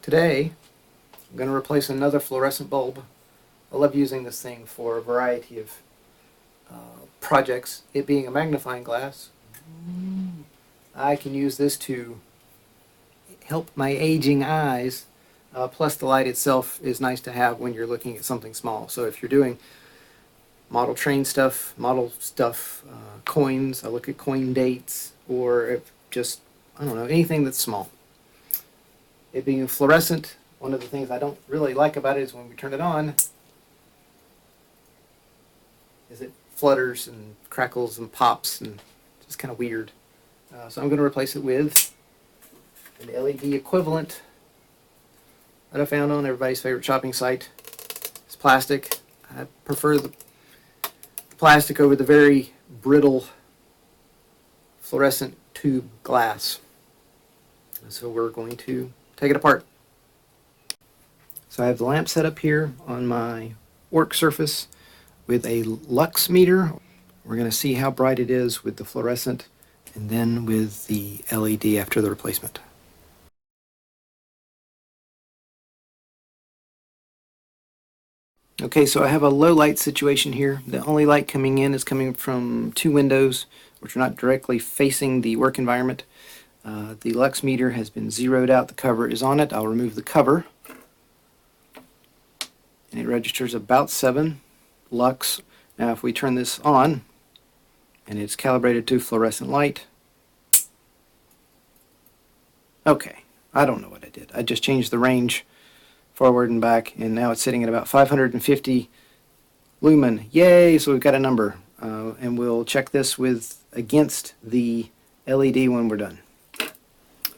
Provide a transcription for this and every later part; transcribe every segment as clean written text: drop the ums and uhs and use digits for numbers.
Today I'm going to replace another fluorescent bulb. I love using this thing for a variety of projects. It being a magnifying glass, I can use this to help my aging eyes. Plus the light itself is nice to have when you're looking at something small. So if you're doing model train stuff, coins, I look at coin dates, or if just, I don't know, anything that's small. It being fluorescent, one of the things I don't really like about it is when we turn it on, is it flutters and crackles and pops and just kind of weird. So I'm going to replace it with an LED equivalent that I found on everybody's favorite shopping site. It's plastic. I prefer the plastic over the very brittle fluorescent tube glass. So we're going to take it apart. So I have the lamp set up here on my work surface with a lux meter. We're going to see how bright it is with the fluorescent and then with the LED after the replacement. Okay, so I have a low light situation here. The only light coming in is coming from two windows, which are not directly facing the work environment. The lux meter has been zeroed out. The cover is on it. I'll remove the cover. And it registers about 7 lux. Now if we turn this on, and it's calibrated to fluorescent light. Okay, I don't know what I did. I just changed the range forward and back, and now it's sitting at about 550 lumen. Yay! So we've got a number, and we'll check this against the LED when we're done.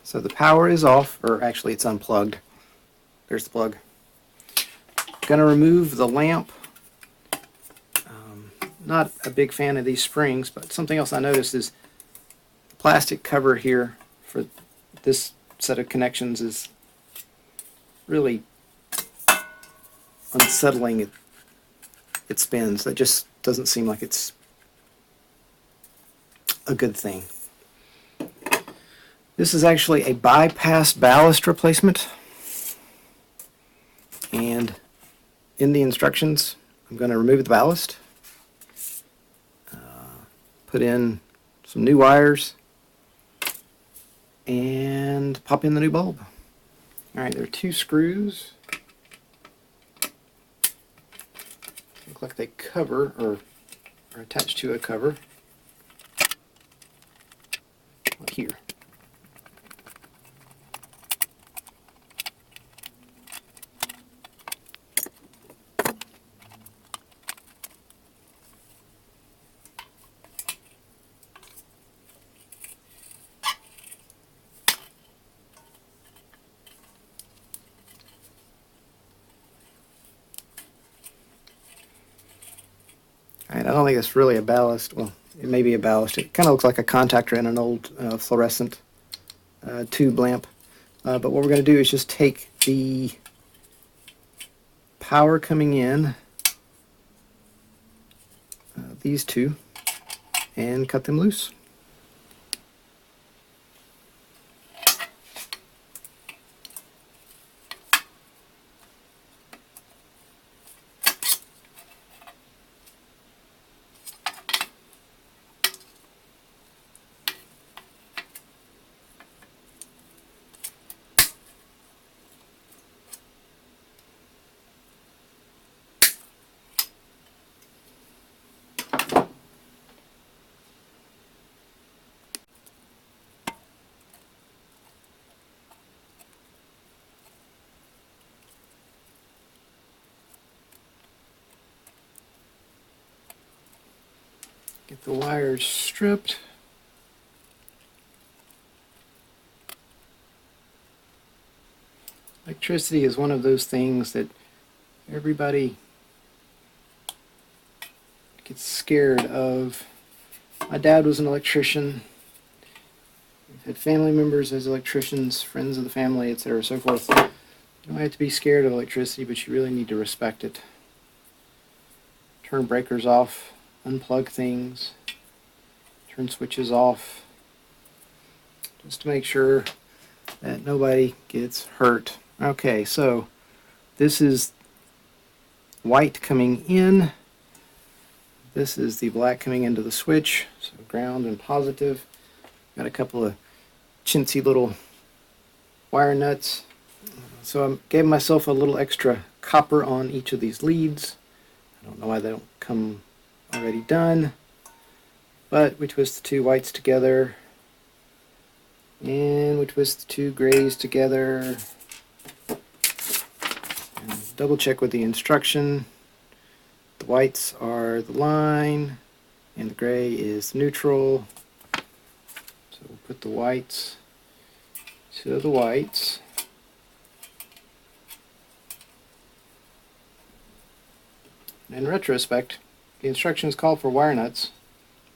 So the power is off, or actually it's unplugged. There's the plug. Going to remove the lamp. Not a big fan of these springs, but something else I noticed is the plastic cover here for this set of connections is really unsettling. It spins. That just doesn't seem like it's a good thing. This is actually a bypass ballast replacement, and in the instructions I'm going to remove the ballast, put in some new wires, and pop in the new bulb. Alright, there are 2 screws. Look like they cover or are attached to a cover. Here. Alright, I don't think it's really a ballast. Well, it may be a ballast. It kind of looks like a contactor in an old fluorescent tube lamp. But what we're going to do is just take the power coming in, these two, and cut them loose. Get the wires stripped. Electricity is one of those things that everybody gets scared of. My dad was an electrician. We've had family members as electricians, friends of the family, etc., so forth. You don't have to be scared of electricity, but you really need to respect it. Turn breakers off. Unplug things, turn switches off, just to make sure that nobody gets hurt. Okay, so this is white coming in. This is the black coming into the switch, so ground and positive. Got a couple of chintzy little wire nuts. So I gave myself a little extra copper on each of these leads. I don't know why they don't come already done, but we twist the two whites together, and we twist the two grays together, and double check with the instruction. The whites are the line, and the gray is neutral. So we'll put the whites to the whites. In retrospect, the instructions call for wire nuts,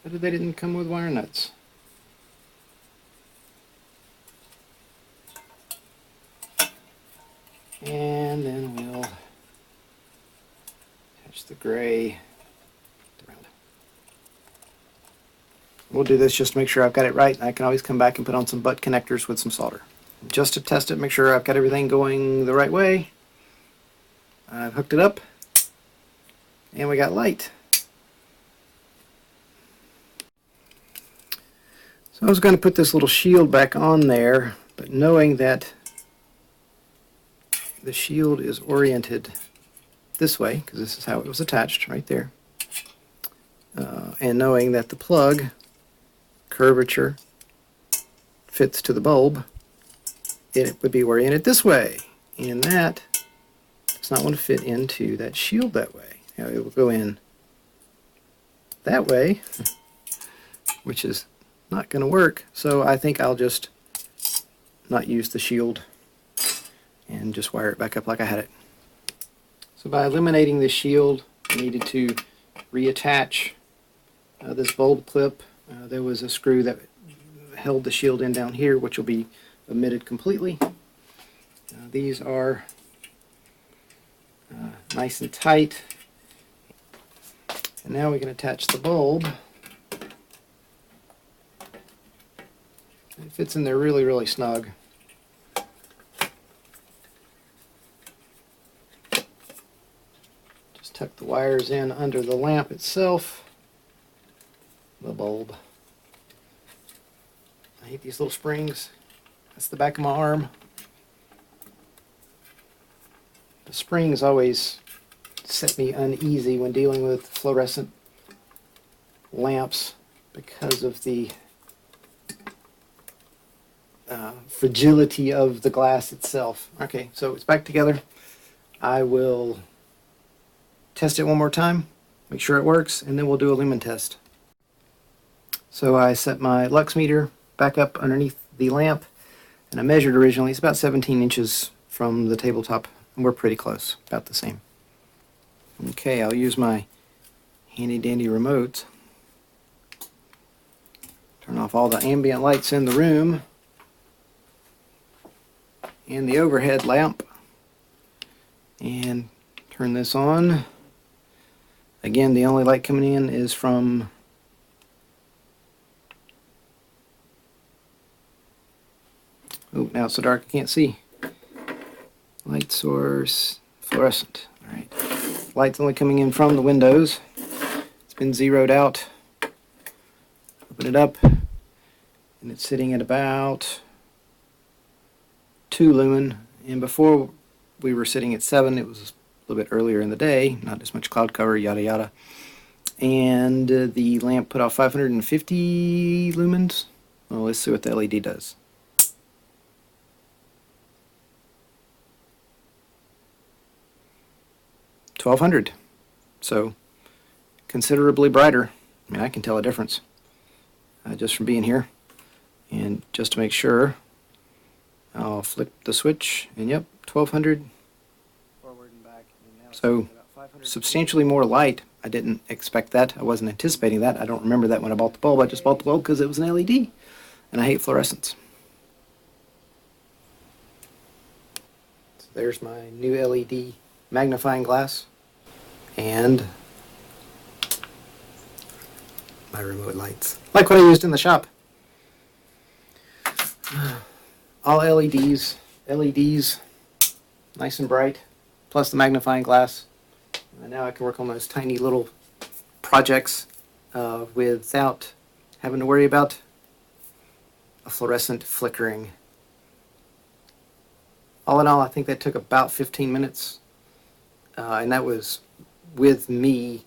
but they didn't come with wire nuts. And then we'll attach the gray around. We'll do this just to make sure I've got it right. I can always come back and put on some butt connectors with some solder. Just to test it, make sure I've got everything going the right way. I've hooked it up. And we got light. So I was going to put this little shield back on there, but knowing that the shield is oriented this way, because this is how it was attached, right there, and knowing that the plug curvature fits to the bulb, it would be oriented this way, and that does not want to fit into that shield that way. Now it will go in that way, which is not going to work, so I think I'll just not use the shield and just wire it back up like I had it. So by eliminating the shield, I needed to reattach this bulb clip. There was a screw that held the shield in down here, which will be omitted completely. These are nice and tight. And now we can attach the bulb. It fits in there really, really snug. Just tuck the wires in under the lamp itself. The bulb. I hate these little springs. That's the back of my arm. The springs always set me uneasy when dealing with fluorescent lamps because of the fragility of the glass itself. Okay, so it's back together. I will test it one more time, make sure it works, and then we'll do a lumen test. So I set my lux meter back up underneath the lamp, and I measured originally. It's about 17 inches from the tabletop, and we're pretty close, about the same. Okay, I'll use my handy dandy remote. Turn off all the ambient lights in the room and the overhead lamp, and turn this on. Again, the only light coming in is from oh, now it's so dark I can't see. Light source, fluorescent. Alright. Light's only coming in from the windows. It's been zeroed out. Open it up, and it's sitting at about 2 lumen. And before we were sitting at 7, it was a little bit earlier in the day, not as much cloud cover, yada yada. And the lamp put off 550 lumens. Well, let's see what the LED does. $1,200. So considerably brighter. I mean, I can tell a difference just from being here. And just to make sure, I'll flip the switch, and yep, 1,200. Forward and back. And now so substantially more light. I didn't expect that. I wasn't anticipating that. I don't remember that when I bought the bulb. I just bought the bulb because it was an LED, and I hate fluorescence. So there's my new LED magnifying glass and my remote lights, like what I used in the shop. All LEDs. nice and bright, plus the magnifying glass. And now I can work on those tiny little projects without having to worry about a fluorescent flickering. All in all, I think that took about 15 minutes, and that was with me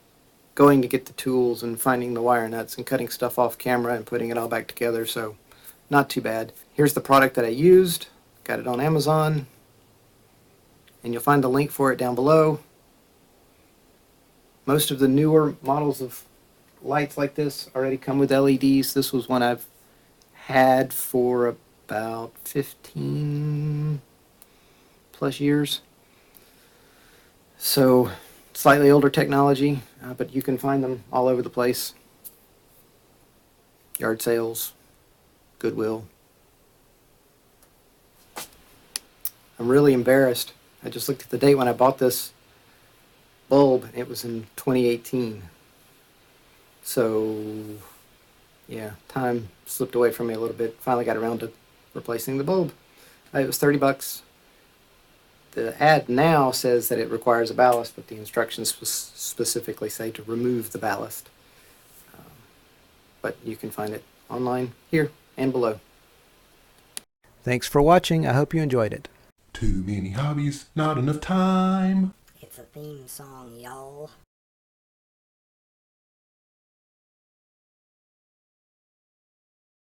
going to get the tools and finding the wire nuts and cutting stuff off camera and putting it all back together, so not too bad. Here's the product that I used. Got it on Amazon, and you'll find the link for it down below. Most of the newer models of lights like this already come with LEDs. This was one I've had for about 15 plus years. So slightly older technology, but you can find them all over the place. Yard sales, Goodwill. I'm really embarrassed. I just looked at the date when I bought this bulb. It was in 2018. So yeah, time slipped away from me a little bit. Finally got around to replacing the bulb. It was 30 bucks. The ad now says that it requires a ballast, but the instructions specifically say to remove the ballast. But you can find it online here and below. Thanks for watching. I hope you enjoyed it. Too many hobbies, not enough time. It's a theme song, y'all.